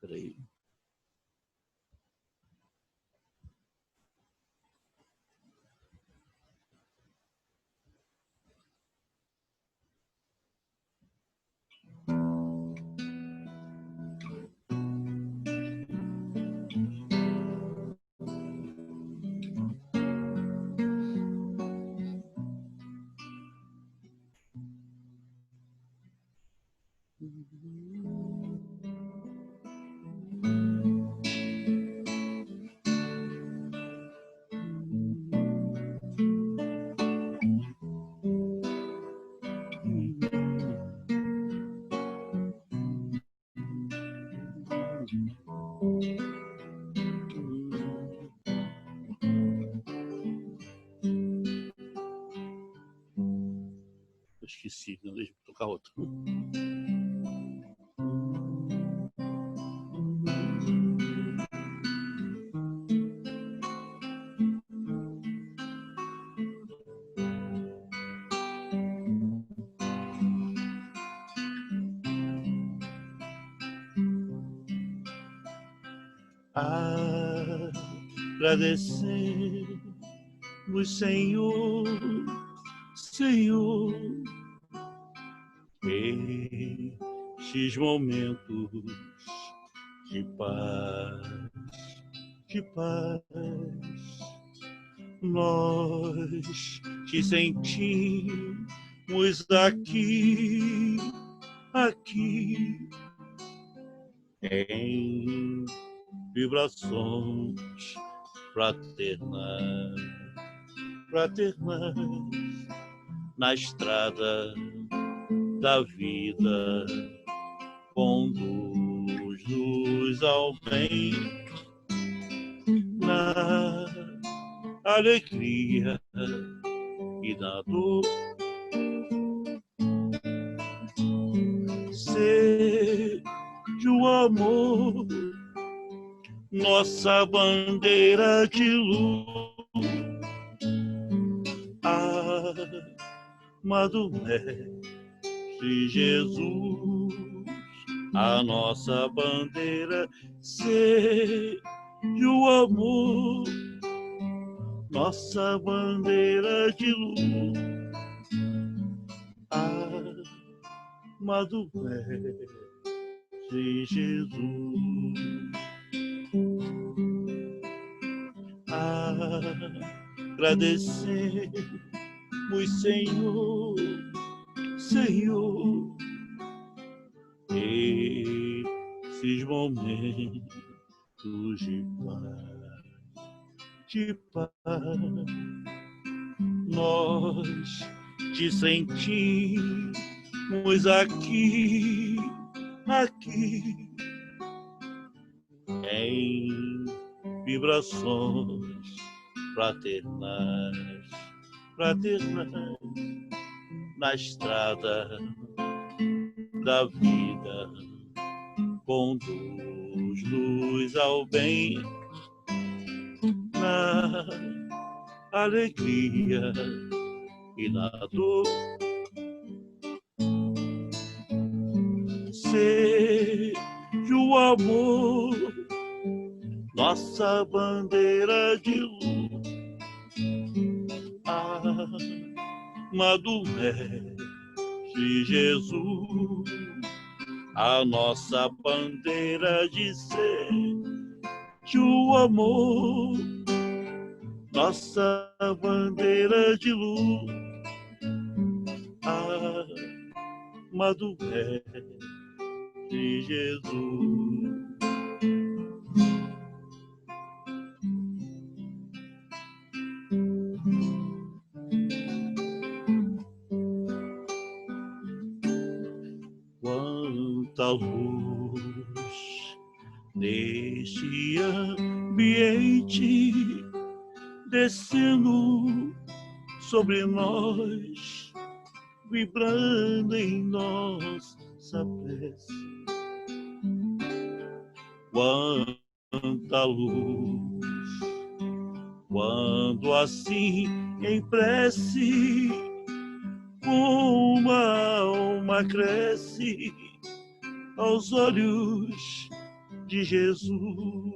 Peraí. Esqueci, não, deixa eu tocar outro. Agradecemos, Senhor, Senhor, estes momentos de paz, de paz. Nós te sentimos aqui, aqui, em vibrações fraternais, fraternais, na estrada da vida, conduz-nos ao bem, na alegria e na dor. Seja o amor nossa bandeira de luz. Amado Mestre Jesus, a nossa bandeira, seja o amor nossa bandeira de luz. Amado Mestre Jesus, agradecemos, Senhor, Senhor, esses momentos de paz. Nós te sentimos aqui, aqui, em vibrações fraternais, fraternais, na estrada da vida, conduz-nos ao bem, na alegria e na dor. Seja o amor nossa bandeira de luz. Amado Mestre Jesus, a nossa bandeira de ser, o amor, nossa bandeira de luz. Amado Mestre Jesus. Quanta luz neste ambiente, descendo sobre nós, vibrando em nossa prece. Quanta luz, quando assim em prece, uma alma cresce aos olhos de Jesus.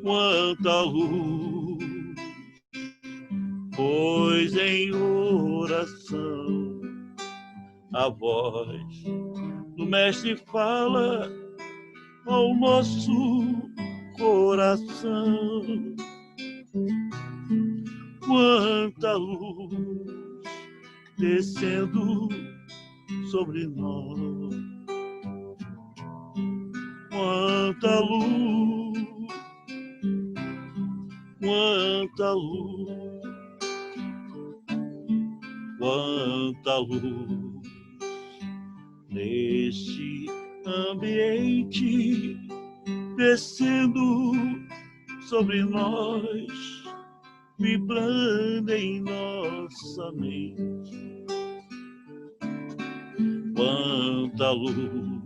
Quanta luz, pois em oração a voz do Mestre fala ao nosso coração. Quanta luz descendo sobre nós. Quanta luz, quanta luz, quanta luz neste ambiente descendo sobre nós, vibrando em nossa mente. Quanta luz,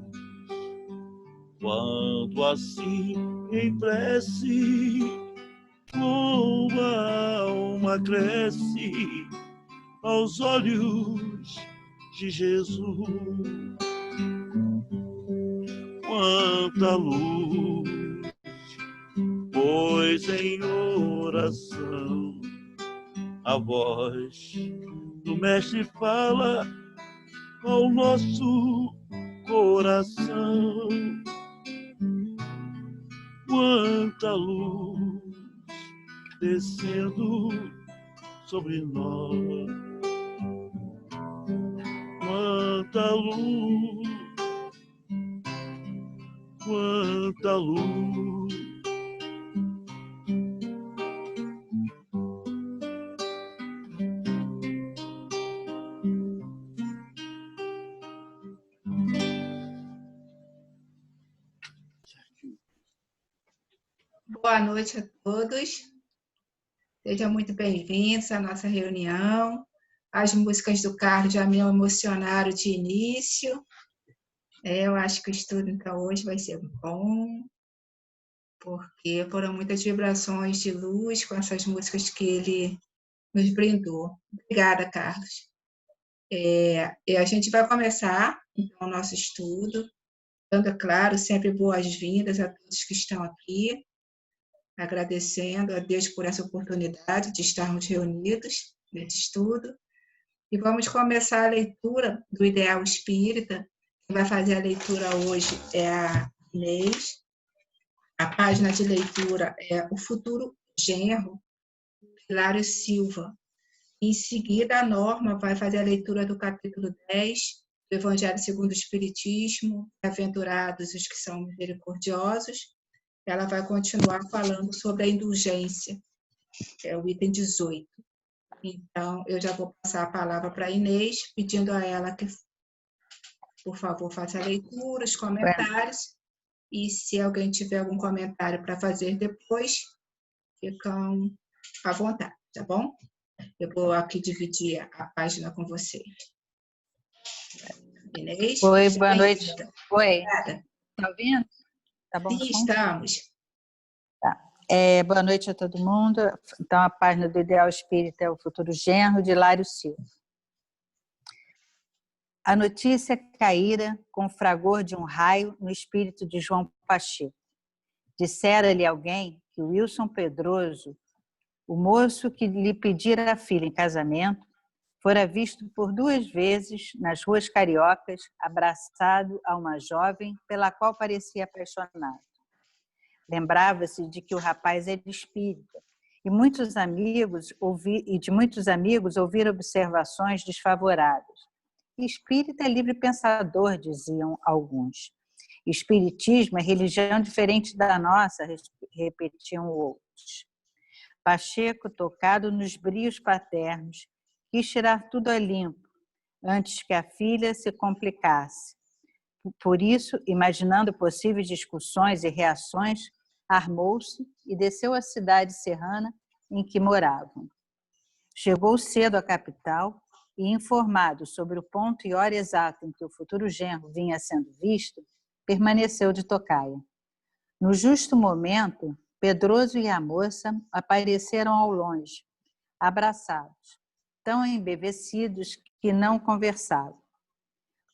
quando assim em prece, como a alma cresce aos olhos de Jesus. Quanta luz, pois em oração a voz do Mestre fala ao nosso coração. Quanta luz descendo sobre nós. Quanta luz, quanta luz. Boa noite a todos. Sejam muito bem-vindos à nossa reunião. As músicas do Carlos já me emocionaram de início. Eu acho que o estudo, então, hoje vai ser bom, porque foram muitas vibrações de luz com essas músicas que ele nos brindou. Obrigada, Carlos. E a gente vai começar, então, o nosso estudo, dando, é claro, sempre boas-vindas a todos que estão aqui, agradecendo a Deus por essa oportunidade de estarmos reunidos nesse estudo. E vamos começar a leitura do Ideal Espírita. Quem vai fazer a leitura hoje é a Inês. A página de leitura é O Futuro Genro, Hilário Silva. Em seguida, a Norma vai fazer a leitura do capítulo 10 do Evangelho segundo o Espiritismo, Aventurados os que são misericordiosos. Ela vai continuar falando sobre a indulgência, que é o item 18. Então, eu já vou passar a palavra para a Inês, pedindo a ela que, por favor, faça a leitura, os comentários, e se alguém tiver algum comentário para fazer depois, ficam à vontade, tá bom? Eu vou aqui dividir a página com vocês. Inês? Oi, boa noite. Oi, Obrigada. tá ouvindo? Tá bom? Sim, estamos. Tá. Boa noite a todo mundo. Então, a página do Ideal Espírita é O Futuro Genro, de Hilário Silva. A notícia caíra com o fragor de um raio no espírito de João Pacheco. Dissera-lhe alguém que Wilson Pedroso, o moço que lhe pedira a filha em casamento, fora visto por 2 vezes nas ruas cariocas, abraçado a uma jovem pela qual parecia apaixonado. Lembrava-se de que o rapaz era espírita, e de muitos amigos ouvir observações desfavoráveis. Espírita é livre pensador, diziam alguns. Espiritismo é religião diferente da nossa, repetiam outros. Pacheco, tocado nos brios paternos, quis tirar tudo a limpo, antes que a filha se complicasse. Por isso, imaginando possíveis discussões e reações, armou-se e desceu à cidade serrana em que moravam. Chegou cedo à capital e, informado sobre o ponto e hora exata em que o futuro genro vinha sendo visto, permaneceu de tocaia. No justo momento, Pedroso e a moça apareceram ao longe, abraçados, tão embevecidos que não conversavam.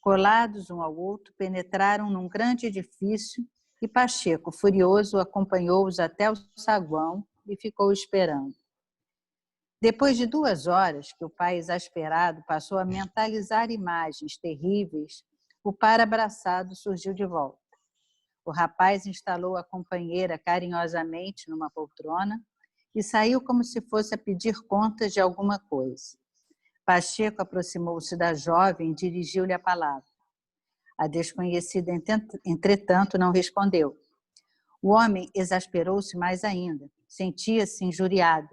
Colados um ao outro, penetraram num grande edifício e Pacheco, furioso, acompanhou-os até o saguão e ficou esperando. Depois de 2 horas que o pai exasperado passou a mentalizar imagens terríveis, o par abraçado surgiu de volta. O rapaz instalou a companheira carinhosamente numa poltrona e saiu como se fosse a pedir contas de alguma coisa. Pacheco aproximou-se da jovem e dirigiu-lhe a palavra. A desconhecida, entretanto, não respondeu. O homem exasperou-se mais ainda, sentia-se injuriado.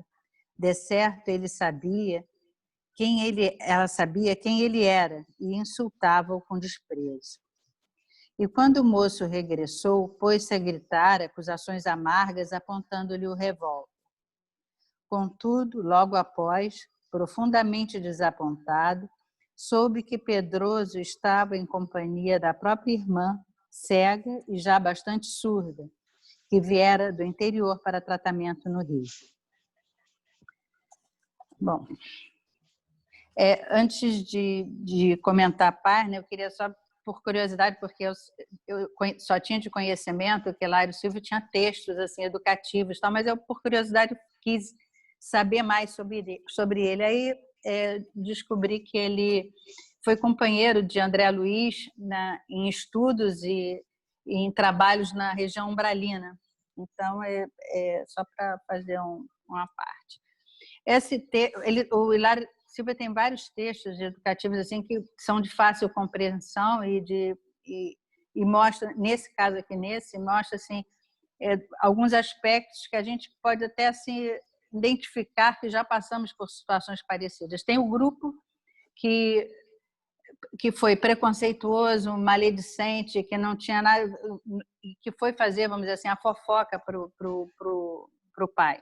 De certo, ela sabia quem ele era e insultava-o com desprezo. E quando o moço regressou, pôs-se a gritar acusações amargas, apontando-lhe o revólver. Contudo, logo após, profundamente desapontado, soube que Pedroso estava em companhia da própria irmã, cega e já bastante surda, que viera do interior para tratamento no Rio. Bom, antes de comentar a página, eu queria só, por curiosidade, porque eu só tinha de conhecimento que Hilário Silva tinha textos assim, educativos, mas eu, por curiosidade, quis saber mais sobre ele. Aí descobri que ele foi companheiro de André Luiz em estudos e em trabalhos na região umbralina. Então, só para fazer uma parte. O Hilário Silva tem vários textos educativos assim, que são de fácil compreensão e mostra, nesse caso aqui, mostra assim, alguns aspectos que a gente pode até assim, identificar que já passamos por situações parecidas. Tem o grupo que foi preconceituoso, maledicente, que não tinha nada, que foi fazer, vamos dizer assim, a fofoca para o pai.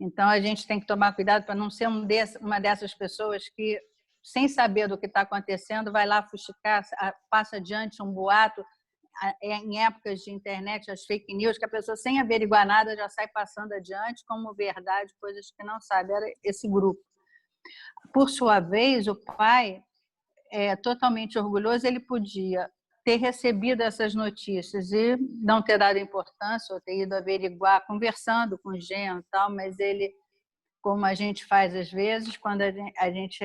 Então, a gente tem que tomar cuidado para não ser uma dessas pessoas que, sem saber do que está acontecendo, vai lá fuxicar, passa adiante um boato. Em épocas de internet, as fake news, que a pessoa, sem averiguar nada, já sai passando adiante como verdade, coisas que não sabe. Era esse grupo. Por sua vez, o pai, totalmente orgulhoso, ele podia ter recebido essas notícias e não ter dado importância ou ter ido averiguar, conversando com o genro e tal, mas ele, como a gente faz às vezes, quando a gente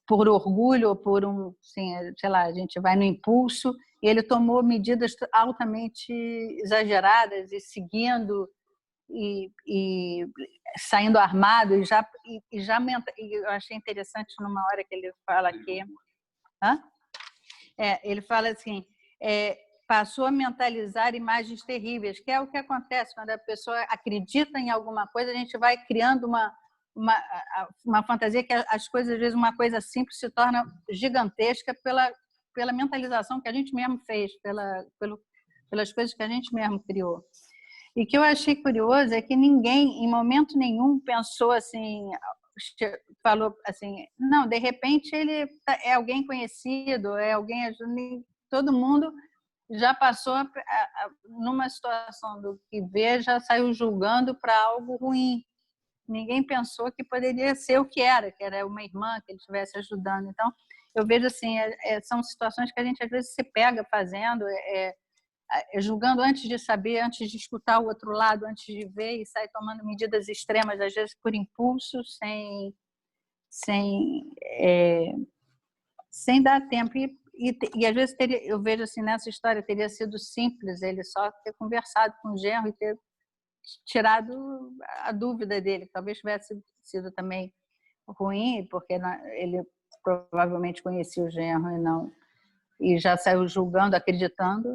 por orgulho ou por assim, sei lá, a gente vai no impulso, e ele tomou medidas altamente exageradas e seguindo e saindo armado e eu achei interessante numa hora que ele fala aqui, ele fala assim, passou a mentalizar imagens terríveis, que é o que acontece quando a pessoa acredita em alguma coisa, a gente vai criando uma fantasia que as coisas, às vezes, uma coisa simples se torna gigantesca pela mentalização que a gente mesmo fez, pelas coisas que a gente mesmo criou. E o que eu achei curioso é que ninguém, em momento nenhum, pensou assim, falou assim, não, de repente ele é alguém conhecido, é alguém, todo mundo já passou numa situação do que vê, já saiu julgando para algo ruim. Ninguém pensou que poderia ser o que era uma irmã que ele estivesse ajudando. Então, eu vejo assim, são situações que a gente às vezes se pega fazendo, julgando antes de saber, antes de escutar o outro lado, antes de ver, e sai tomando medidas extremas, às vezes por impulso, sem dar tempo. E às vezes eu vejo assim, nessa história, teria sido simples ele só ter conversado com o genro e ter tirado a dúvida dele. Talvez tivesse sido também ruim, porque ele provavelmente conhecia o genro e já saiu julgando, acreditando,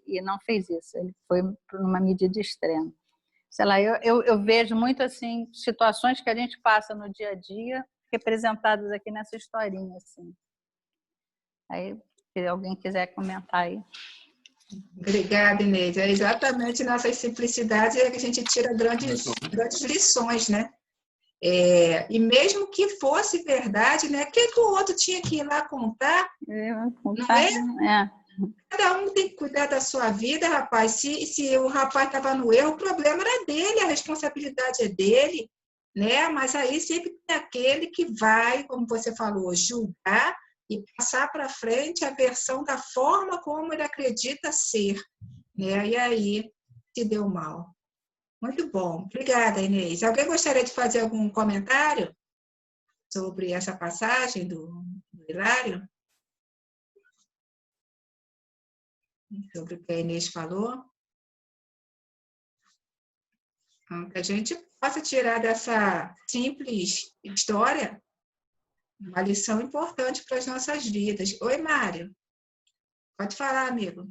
e não fez isso. Ele foi por uma medida extrema. Sei lá, eu vejo muito assim situações que a gente passa no dia a dia representadas aqui nessa historinha assim. Aí, se alguém quiser comentar aí. Obrigada, Inês. É exatamente nessas simplicidades que a gente tira grandes lições, né? E mesmo que fosse verdade, né? O que o outro tinha que ir lá contar? Não é? Cada um tem que cuidar da sua vida, rapaz. Se o rapaz estava no erro, o problema era dele, a responsabilidade é dele, né? Mas aí sempre tem aquele que vai, como você falou, julgar, e passar para frente a versão da forma como ele acredita ser, né? E aí se deu mal. Muito bom. Obrigada, Inês. Alguém gostaria de fazer algum comentário sobre essa passagem do Hilário? Sobre o que a Inês falou? Então, que a gente possa tirar dessa simples história uma lição importante para as nossas vidas. Oi, Mário. Pode falar, amigo.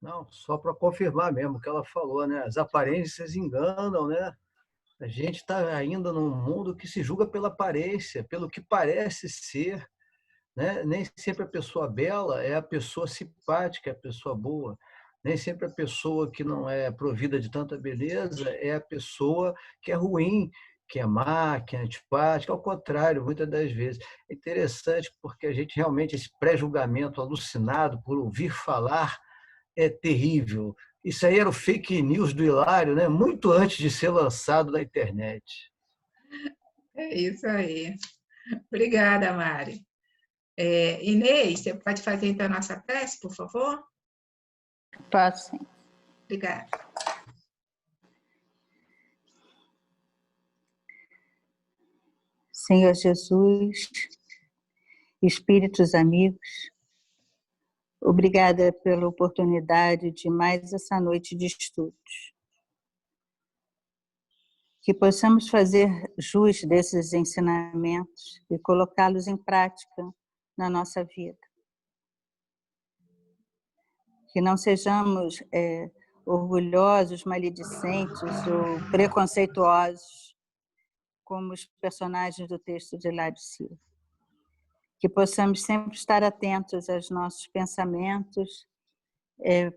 Não, só para confirmar mesmo o que ela falou, né? As aparências enganam, né? A gente está ainda num mundo que se julga pela aparência, pelo que parece ser, né? Nem sempre a pessoa bela é a pessoa simpática, é a pessoa boa. Nem sempre a pessoa que não é provida de tanta beleza é a pessoa que é ruim, que é má, que é antipática. Ao contrário, muitas das vezes. É interessante porque a gente realmente, esse pré-julgamento alucinado por ouvir falar, é terrível. Isso aí era o fake news do Hilário, né? Muito antes de ser lançado na internet. É isso aí. Obrigada, Mari. Inês, você pode fazer então a nossa prece, por favor? Posso sim. Obrigada. Senhor Jesus, espíritos amigos, obrigada pela oportunidade de mais essa noite de estudos. Que possamos fazer jus desses ensinamentos e colocá-los em prática na nossa vida. Que não sejamos orgulhosos, maledicentes ou preconceituosos, como os personagens do texto de Hilário Silva. Que possamos sempre estar atentos aos nossos pensamentos,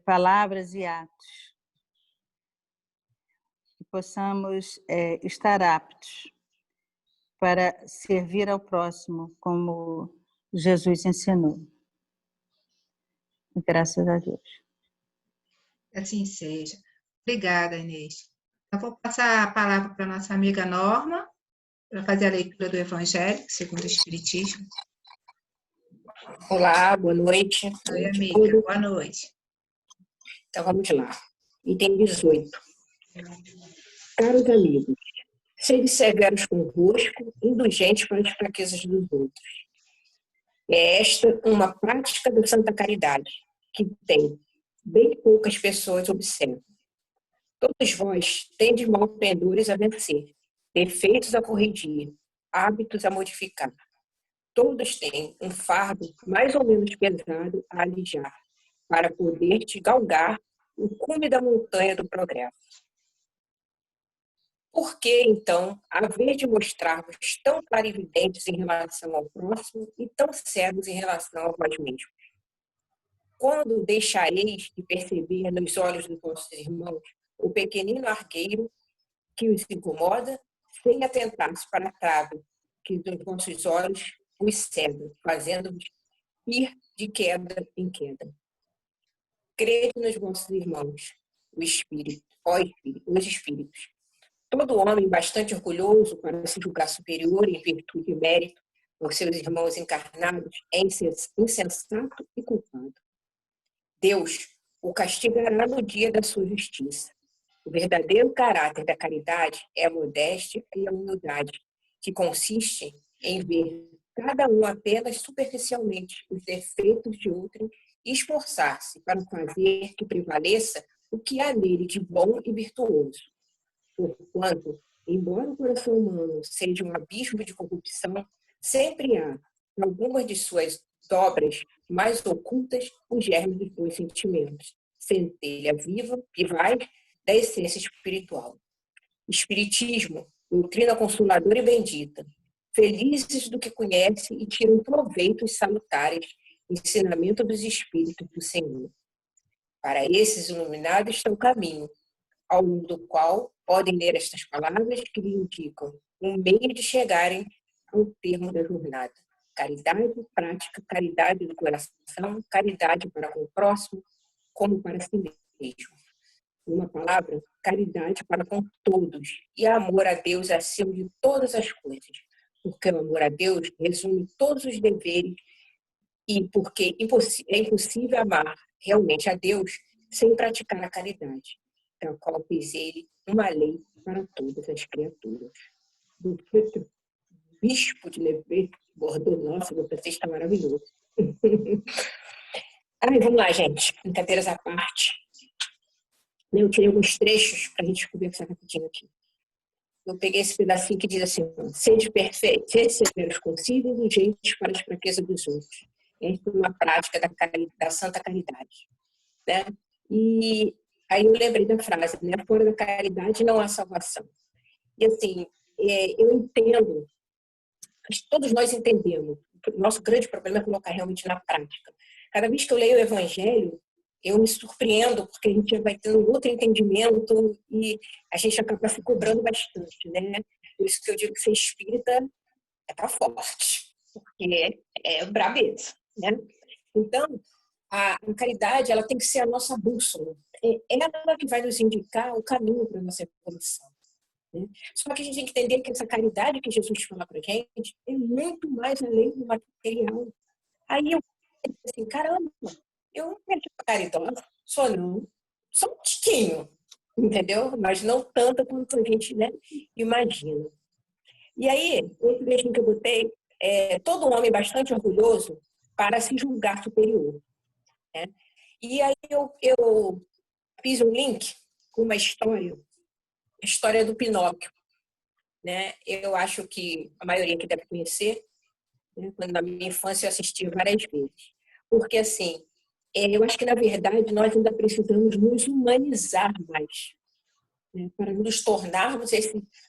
palavras e atos. Que possamos estar aptos para servir ao próximo, como Jesus ensinou. Graças a Deus. Assim seja. Obrigada, Inês. Eu vou passar a palavra para a nossa amiga Norma, para fazer a leitura do Evangelho, segundo o Espiritismo. Olá, boa noite. Oi, amiga. Boa noite. Então, vamos lá. Item 18. Caros amigos, sede severos convosco, indulgentes para as fraquezas dos outros. É esta uma prática da santa caridade, que tem bem poucas pessoas observam. Todos vós tendes mal pendores a vencer, defeitos a corrigir, hábitos a modificar. Todos têm um fardo mais ou menos pesado a alijar, para poder te galgar o cume da montanha do progresso. Por que, então, a vez de mostrar-vos tão clarividentes em relação ao próximo e tão cegos em relação a vós mesmos? Quando deixareis de perceber nos olhos dos vossos irmãos o pequenino argueiro que os incomoda, sem atentar-se para a trave que dos vossos olhos os cega, fazendo-vos ir de queda em queda? Crede nos vossos irmãos, o Espírito, os Espíritos. Todo homem bastante orgulhoso para se julgar superior em virtude e mérito aos seus irmãos encarnados é insensato e culpado. Deus o castigará no dia da sua justiça. O verdadeiro caráter da caridade é a modéstia e a humildade, que consiste em ver cada um apenas superficialmente os defeitos de outro e esforçar-se para fazer que prevaleça o que há nele de bom e virtuoso. Porquanto, embora o coração humano seja um abismo de corrupção, sempre há, em algumas de suas dobras mais ocultas, os germes dos bons sentimentos, centelha vivaz da essência espiritual. Espiritismo, doutrina consoladora e bendita, felizes do que conhecem e tiram proveitos salutares, ensinamento dos Espíritos do Senhor. Para esses iluminados está o caminho, ao longo do qual podem ler estas palavras que lhe indicam um meio de chegarem ao termo da jornada. Caridade prática, caridade do coração, caridade para com o próximo, como para si mesmo. Uma palavra, caridade para com todos e amor a Deus acima de todas as coisas, porque o amor a Deus resume todos os deveres e porque é impossível amar realmente a Deus sem praticar a caridade, da qual fez ele uma lei para todas as criaturas. Do bispo de Nevers bordou, nossa, meu francês está maravilhoso. Ai, vamos lá, gente, brincadeiras à parte. Eu tirei alguns trechos para a gente conversar rapidinho aqui. Eu peguei esse pedacinho que diz assim: sede perfeitos, receber os concílios e urgentes para as fraquezas dos outros. Essa é uma prática da santa caridade. Né? E aí eu lembrei da frase, né? Fora da caridade não há salvação. E assim, eu entendo, acho que todos nós entendemos, o nosso grande problema é colocar realmente na prática. Cada vez que eu leio o Evangelho, eu me surpreendo, porque a gente vai tendo outro entendimento e a gente acaba se cobrando bastante, né? Por isso que eu digo que ser espírita é pra forte, porque é brabeza, né? Então, a caridade, ela tem que ser a nossa bússola. É ela que vai nos indicar o caminho para a nossa evolução. Né? Só que a gente tem que entender que essa caridade que Jesus fala pra gente é muito mais além do material. Aí eu penso assim, caramba, eu não quero ser caridosa, sou um tiquinho, entendeu? Mas não tanto quanto a gente, né, imagina. E aí, outro texto que eu botei é todo homem bastante orgulhoso para se julgar superior. Né? E aí eu fiz um link com uma história, a história do Pinóquio. Né? Eu acho que a maioria que deve conhecer, né? Quando na minha infância eu assisti várias vezes. Porque, assim, eu acho que, na verdade, nós ainda precisamos nos humanizar mais, né? Para nos tornarmos,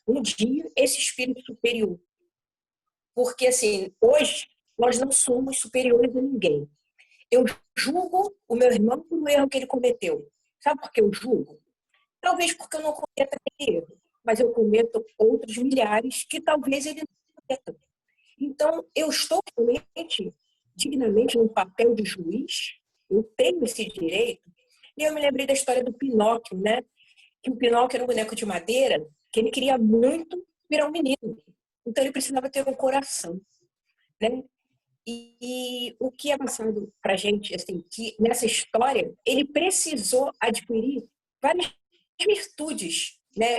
um dia, esse espírito superior. Porque, assim, hoje, nós não somos superiores a ninguém. Eu julgo o meu irmão por um erro que ele cometeu. Sabe por que eu julgo? Talvez porque eu não cometa aquele erro, mas eu cometo outros milhares que talvez ele não cometa. Então, eu estou realmente, dignamente, no papel de juiz, eu tenho esse direito. E eu me lembrei da história do Pinóquio, né? Que o Pinóquio era um boneco de madeira, que ele queria muito virar um menino. Então, ele precisava ter um coração, né? E o que é passado para a gente, assim, que nessa história, ele precisou adquirir várias virtudes, né?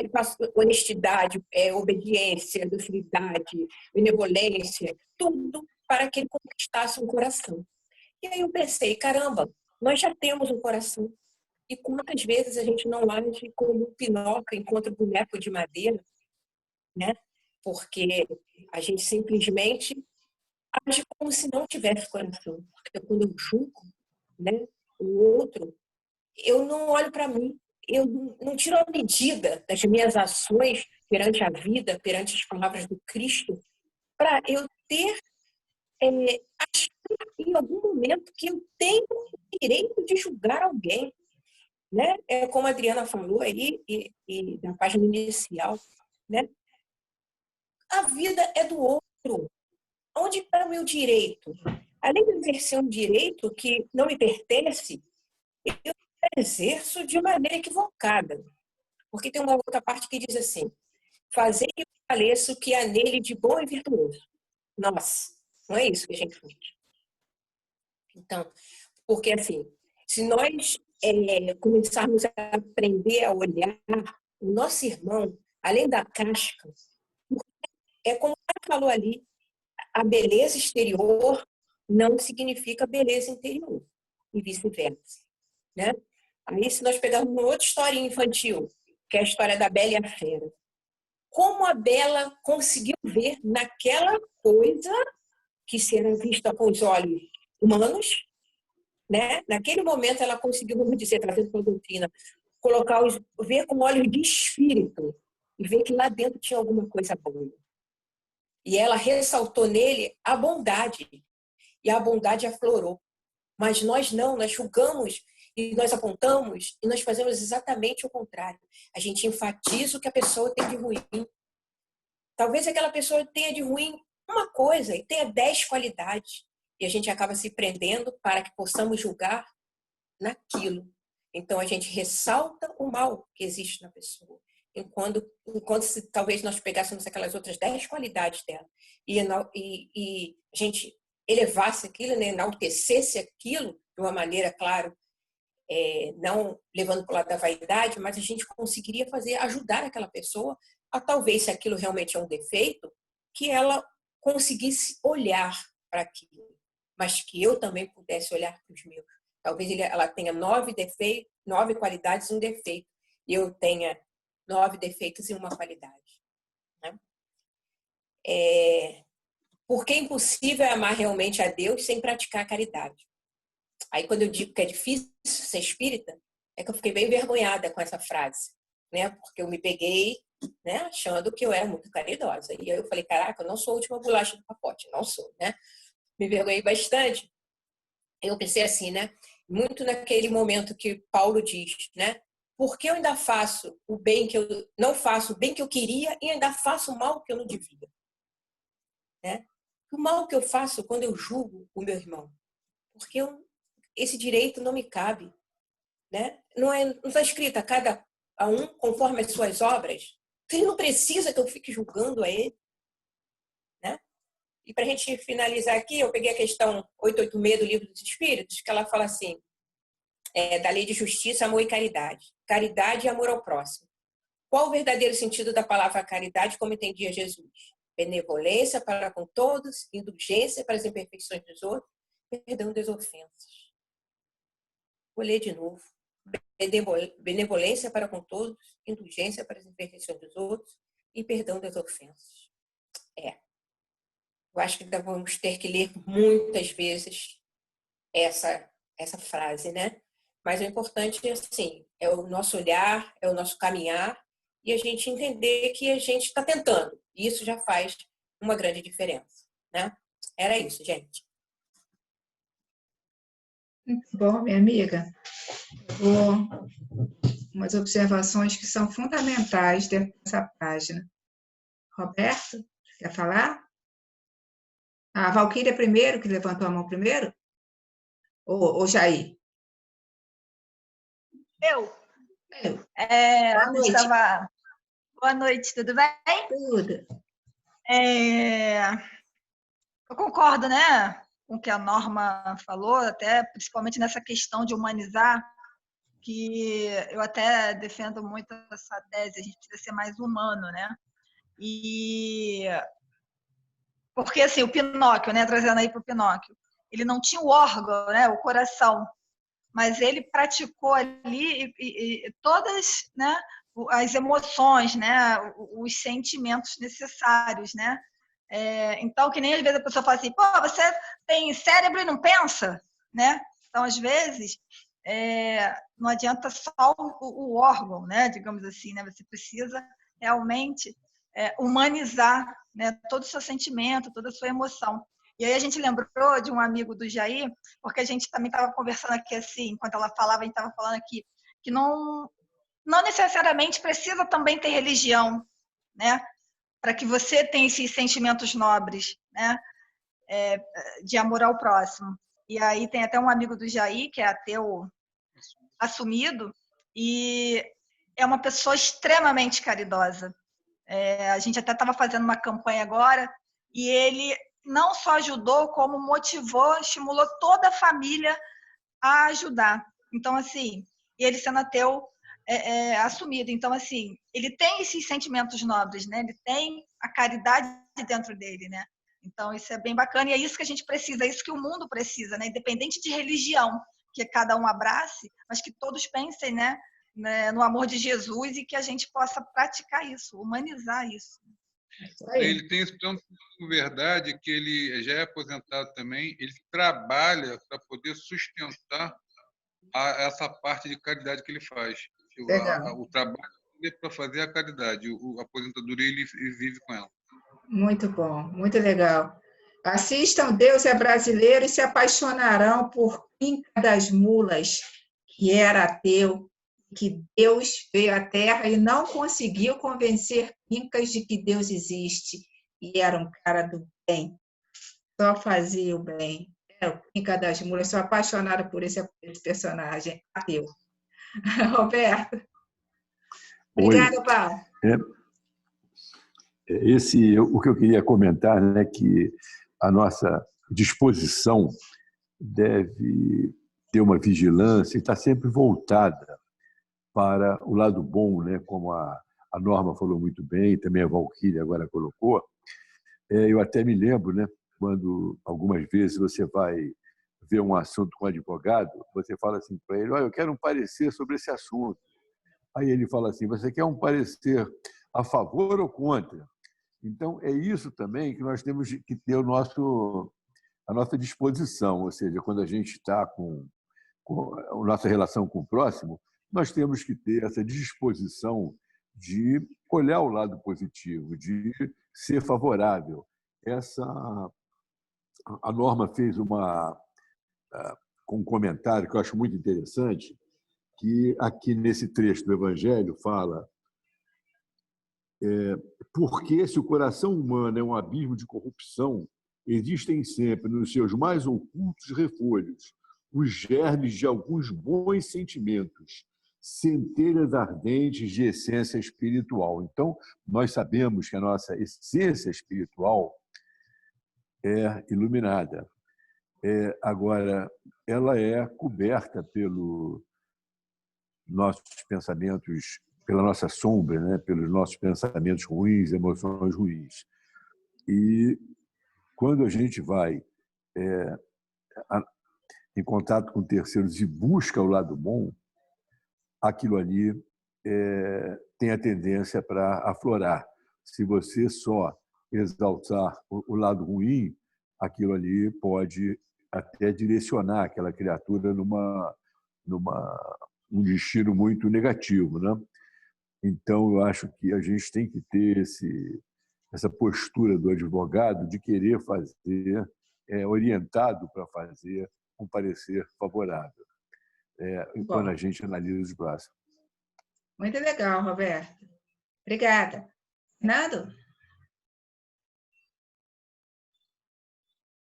Honestidade, obediência, docilidade, benevolência, tudo para que ele conquistasse um coração. E aí eu pensei, caramba, nós já temos um coração. E quantas vezes a gente não age como um Pinóquio encontra um boneco de madeira, né? Porque a gente simplesmente age como se não tivesse coração. Porque quando eu julgo, né, o outro, eu não olho para mim, eu não tiro a medida das minhas ações perante a vida, perante as palavras do Cristo, para eu ter, achar em algum momento que eu tenho o direito de julgar alguém. Né? Como a Adriana falou aí, e na página inicial, né? A vida é do outro. Onde está o meu direito? Além de exercer um direito que não me pertence, eu exerço de maneira equivocada. Porque tem uma outra parte que diz assim: fazer que pareça o que há nele de bom e virtuoso. Nossa, não é isso que a gente faz. Então, porque assim, se nós começarmos a aprender a olhar o nosso irmão, além da casca, é como ela falou ali, a beleza exterior não significa beleza interior, e vice-versa, né? Aí, se nós pegarmos uma outra história infantil, que é a história da Bela e a Fera, como a Bela conseguiu ver naquela coisa que será vista com os olhos humanos, né? Naquele momento ela conseguiu, vamos dizer, trazendo para a doutrina, ver com olhos de espírito e ver que lá dentro tinha alguma coisa boa. E ela ressaltou nele a bondade, e a bondade aflorou. Mas nós não, nós julgamos e nós apontamos e nós fazemos exatamente o contrário. A gente enfatiza o que a pessoa tem de ruim. Talvez aquela pessoa tenha de ruim uma coisa e tenha 10 qualidades. E a gente acaba se prendendo para que possamos julgar naquilo. Então a gente ressalta o mal que existe na pessoa. enquanto se talvez nós pegássemos aquelas outras 10 qualidades dela e a gente elevasse aquilo, né, enaltecesse aquilo de uma maneira, claro, não levando para o lado da vaidade, mas a gente conseguiria ajudar aquela pessoa a talvez, se aquilo realmente é um defeito, que ela conseguisse olhar para aquilo, mas que eu também pudesse olhar para os meus. Talvez ela tenha 9 qualidades e um defeito, e eu tenha 9 defeitos e uma qualidade. Né? Porque é impossível amar realmente a Deus sem praticar a caridade. Aí, quando eu digo que é difícil ser espírita, é que eu fiquei bem envergonhada com essa frase, né? Porque eu me peguei, né, achando que eu era muito caridosa. E aí eu falei, caraca, eu não sou a última bolacha do pacote, não sou, né? Me envergonhei bastante. Eu pensei assim, né? Muito naquele momento que Paulo diz, né? Porque eu ainda faço o bem que eu não faço, o bem que eu queria e ainda faço o mal que eu não devia, né? O mal que eu faço quando eu julgo o meu irmão, porque esse direito não me cabe, né? Não está escrito a cada um conforme as suas obras. Ele não precisa que eu fique julgando a ele, né? E para a gente finalizar aqui, eu peguei a questão 886 do Livro dos Espíritos, que ela fala assim, da lei de justiça, amor e caridade. Caridade e amor ao próximo. Qual o verdadeiro sentido da palavra caridade, como entendia Jesus? Benevolência para com todos, indulgência para as imperfeições dos outros, perdão das ofensas. Vou ler de novo. Benevolência para com todos, indulgência para as imperfeições dos outros e perdão das ofensas. Eu acho que vamos ter que ler muitas vezes essa frase, né? Mas o importante assim, é o nosso olhar, é o nosso caminhar e a gente entender que a gente está tentando. E isso já faz uma grande diferença, né? Era isso, gente. Bom, minha amiga, umas observações que são fundamentais dessa página. Roberto, quer falar? A Valquíria primeiro, que levantou a mão primeiro? Ou Jair? Eu. Boa noite. Boa noite, tudo bem? Tudo. Eu concordo, né, com o que a Norma falou, até principalmente nessa questão de humanizar, que eu até defendo muito essa tese, a gente precisa ser mais humano, né? E porque assim, o Pinóquio, né, trazendo aí para o Pinóquio, ele não tinha o órgão, né, o coração, mas ele praticou ali e todas, né, as emoções, né, os sentimentos necessários, né? Então, que nem às vezes a pessoa fala assim, pô, você tem cérebro e não pensa, né? Então, às vezes, não adianta só o órgão, né? Digamos assim, né? Você precisa realmente humanizar, né? Todo o seu sentimento, toda a sua emoção. E aí a gente lembrou de um amigo do Jair, porque a gente também estava conversando aqui assim, enquanto ela falava, a gente estava falando aqui, que não necessariamente precisa também ter religião, né? Para que você tenha esses sentimentos nobres, né? De amor ao próximo. E aí tem até um amigo do Jair, que é ateu assumido, e é uma pessoa extremamente caridosa. A gente até estava fazendo uma campanha agora, e ele não só ajudou, como motivou, estimulou toda a família a ajudar. Então, assim, ele sendo ateu assumido. Então, assim, ele tem esses sentimentos nobres, né? Ele tem a caridade dentro dele, né? Então, isso é bem bacana e é isso que a gente precisa, é isso que o mundo precisa, né? Independente de religião, que cada um abrace, mas que todos pensem, né, no amor de Jesus e que a gente possa praticar isso, humanizar isso. Ele tem tanto verdade que ele já é aposentado também, ele trabalha para poder sustentar essa parte de caridade que ele faz. O trabalho é para fazer a caridade, a aposentadoria ele vive com ela. Muito bom, muito legal. Assistam Deus é Brasileiro e se apaixonarão por Pinca das Mulas, que era ateu, que Deus veio à Terra e não conseguiu convencer Pincas de que Deus existe. E era um cara do bem, só fazia o bem. O Pinca das Mulas, sou apaixonada por esse personagem ateu. Roberto? Obrigada, Paulo. O que eu queria comentar, né, que a nossa disposição deve ter uma vigilância e estar sempre voltada para o lado bom, né, como a Norma falou muito bem, também a Valquíria agora colocou. Eu até me lembro, né, quando algumas vezes você vai ver um assunto com um advogado, você fala assim para ele: olha, eu quero um parecer sobre esse assunto. Aí ele fala assim: você quer um parecer a favor ou contra? Então, é isso também que nós temos que ter a nossa disposição, ou seja, quando a gente está com a nossa relação com o próximo, nós temos que ter essa disposição de olhar o lado positivo, de ser favorável. A Norma fez um comentário que eu acho muito interessante, que aqui nesse trecho do Evangelho fala: porque se o coração humano é um abismo de corrupção, existem sempre nos seus mais ocultos refolhos os germes de alguns bons sentimentos, centelhas ardentes de essência espiritual. Então, nós sabemos que a nossa essência espiritual é iluminada. Agora, ela é coberta pelos nossos pensamentos, pela nossa sombra, né? Pelos nossos pensamentos ruins, emoções ruins. E quando a gente vai em contato com terceiros e busca o lado bom, aquilo ali tem a tendência para aflorar. Se você só exaltar o lado ruim, aquilo ali pode até direcionar aquela criatura um destino muito negativo, né? Então, eu acho que a gente tem que ter essa postura do advogado de querer fazer, orientado para fazer um parecer favorável, quando a gente analisa os braços. Muito legal, Roberto. Obrigada. Fernando?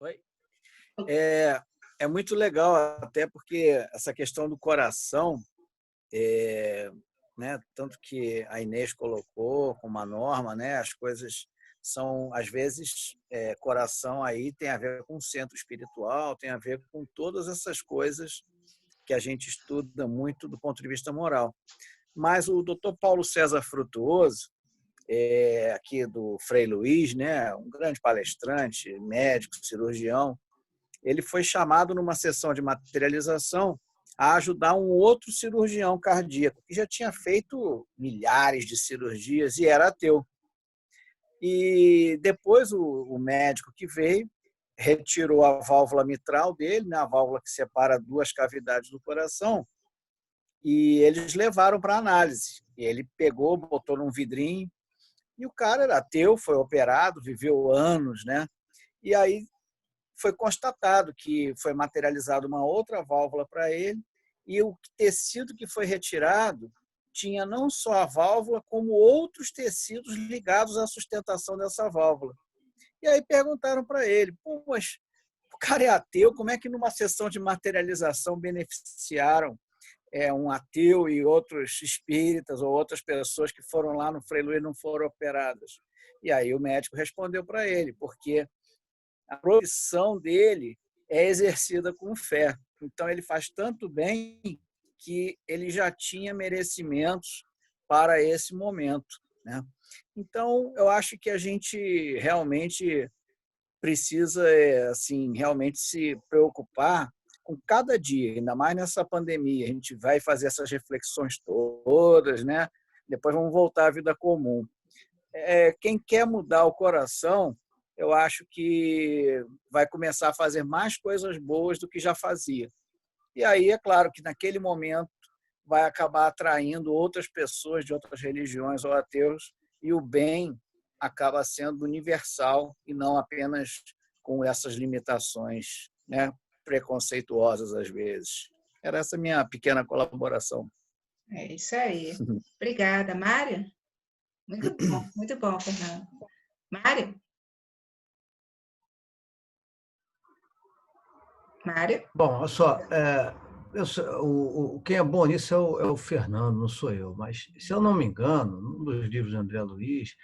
Oi. É muito legal, até porque essa questão do coração, né, tanto que a Inês colocou como a Norma, né, as coisas são, às vezes, coração aí tem a ver com o centro espiritual, tem a ver com todas essas coisas que a gente estuda muito do ponto de vista moral. Mas o Dr. Paulo César Frutuoso, aqui do Frei Luiz, né, um grande palestrante, médico, cirurgião, ele foi chamado numa sessão de materialização a ajudar um outro cirurgião cardíaco, que já tinha feito milhares de cirurgias e era ateu. E depois o médico que veio retirou a válvula mitral dele, né, a válvula que separa duas cavidades do coração, e eles levaram para análise. E ele pegou, botou num vidrinho, e o cara era ateu, foi operado, viveu anos, né? E aí foi constatado que foi materializada uma outra válvula para ele, e o tecido que foi retirado tinha não só a válvula, como outros tecidos ligados à sustentação dessa válvula. E aí perguntaram para ele: pô, mas o cara é ateu, como é que numa sessão de materialização beneficiaram um ateu e outros espíritas ou outras pessoas que foram lá no Frei Luiz não foram operadas? E aí o médico respondeu para ele: porque a profissão dele é exercida com fé. Então, ele faz tanto bem que ele já tinha merecimentos para esse momento, né? Então, eu acho que a gente realmente precisa assim, realmente se preocupar com cada dia, ainda mais nessa pandemia. A gente vai fazer essas reflexões todas, né? Depois vamos voltar à vida comum. Quem quer mudar o coração, eu acho que vai começar a fazer mais coisas boas do que já fazia. E aí, é claro que naquele momento vai acabar atraindo outras pessoas de outras religiões ou ateus, e o bem acaba sendo universal e não apenas com essas limitações, né, preconceituosas às vezes. Era essa minha pequena colaboração. É isso aí. Obrigada. Mário? Muito bom, Fernando. Mário? Mário? Bom, olha só, Quem é bom nisso é o Fernando, não sou eu. Mas, se eu não me engano, num dos livros de André Luiz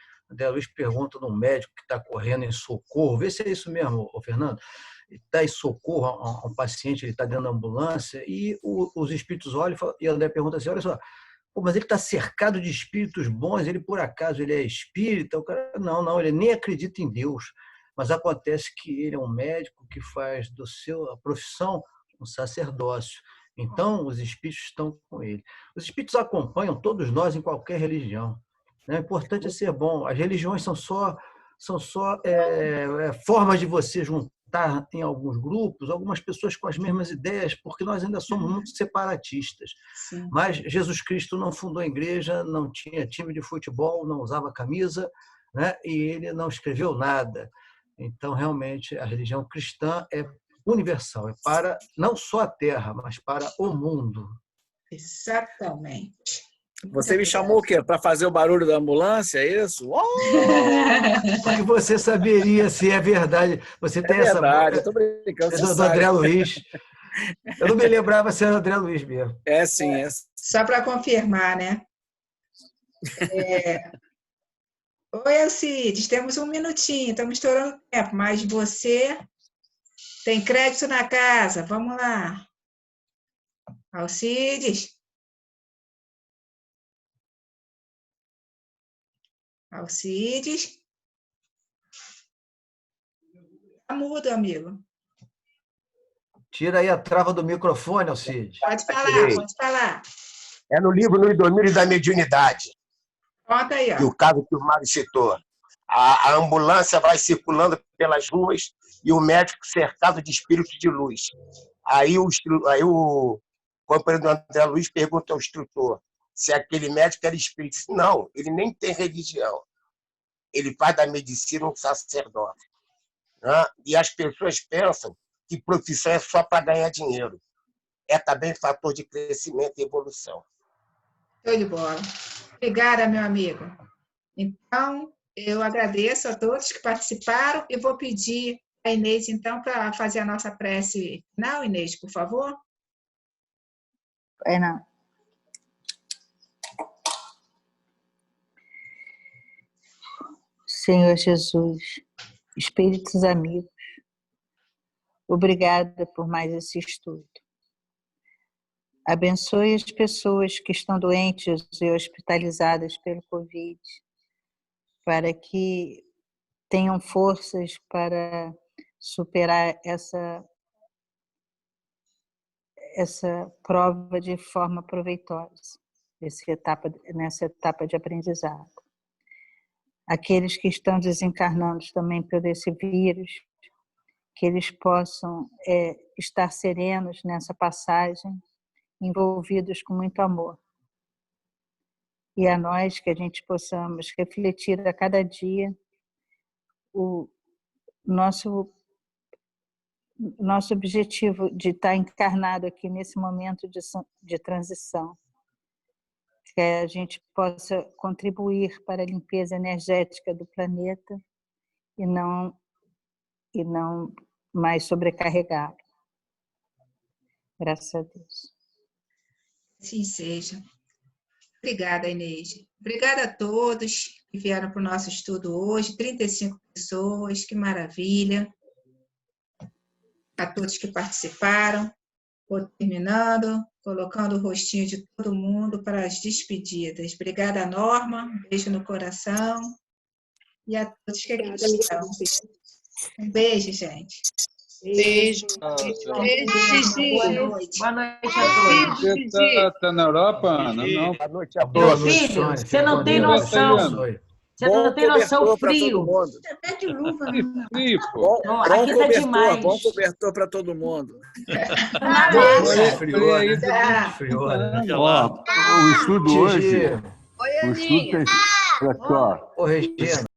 pergunta num médico que está correndo em socorro, vê se é isso mesmo, Fernando. Ele está em socorro a um paciente, ele está dentro da ambulância, e os espíritos olham e André pergunta assim, olha só, pô, mas ele está cercado de espíritos bons, ele por acaso ele é espírita? O cara, não, ele nem acredita em Deus, mas acontece que ele é um médico que faz a profissão um sacerdócio. Então, os espíritos estão com ele. Os espíritos acompanham todos nós em qualquer religião. O importante é ser bom. As religiões são só formas de você juntar em alguns grupos, algumas pessoas com as mesmas ideias, porque nós ainda somos muito separatistas. Sim. Mas Jesus Cristo não fundou a igreja, não tinha time de futebol, não usava camisa, né? E ele não escreveu nada. Então, realmente, a religião cristã é universal, é para não só a Terra, mas para o mundo. Exatamente. Você me chamou o quê? Para fazer o barulho da ambulância, é isso? Porque você saberia se é verdade. Você tem essa verdade, eu tô brincando. É do André Luiz. Eu não me lembrava se era André Luiz mesmo. É sim, é. Só para confirmar, né? Oi, Alcides, temos um minutinho, estamos estourando o tempo, mas você tem crédito na casa, vamos lá. Alcides? Alcides? Tá mudo, amigo. Tira aí a trava do microfone, Alcides. Pode falar. É no livro No Domínio da Mediunidade. Conta aí, ó. E o caso que o Mário citou. A ambulância vai circulando pelas ruas e o médico cercado de espíritos de luz. Aí o companheiro do André Luiz pergunta ao instrutor se aquele médico era espírita. Não, ele nem tem religião. Ele faz da medicina um sacerdote. Né? E as pessoas pensam que profissão é só para ganhar dinheiro. É também fator de crescimento e evolução. Show de bola. Obrigada, meu amigo. Então, eu agradeço a todos que participaram e vou pedir a Inês, então, para fazer a nossa prece final. Inês, por favor. Não. Senhor Jesus, espíritos amigos, obrigada por mais esse estudo. Abençoe as pessoas que estão doentes e hospitalizadas pelo Covid, para que tenham forças para superar essa prova de forma proveitosa, nessa etapa de aprendizado. Aqueles que estão desencarnando também por esse vírus, que eles possam estar serenos nessa passagem, envolvidos com muito amor. E a nós, que a gente possamos refletir a cada dia o nosso objetivo de estar encarnado aqui nesse momento de transição. Que a gente possa contribuir para a limpeza energética do planeta e não mais sobrecarregá-lo. Graças a Deus. Assim seja. Obrigada, Inês. Obrigada a todos que vieram para o nosso estudo hoje. 35 pessoas, que maravilha. A todos que participaram. Vou terminando, colocando o rostinho de todo mundo para as despedidas. Obrigada, Norma. Um beijo no coração. E a todos que aqui estão. Um beijo, gente. Beijo. Beijo, boa noite. Boa noite a todos. Você está na Europa, Ana? Não. Boa noite a Meu todos. filho, você não tem noção. Você não tem noção, o frio. Até de luva. Frio, pô. Bom Aqui tá cobertor, demais. bom cobertor para todo mundo. Esfriou, né? Esfriou, né? Ó, o estudo hoje. Oi, O estudo tem. Olha só. Ô, Regina.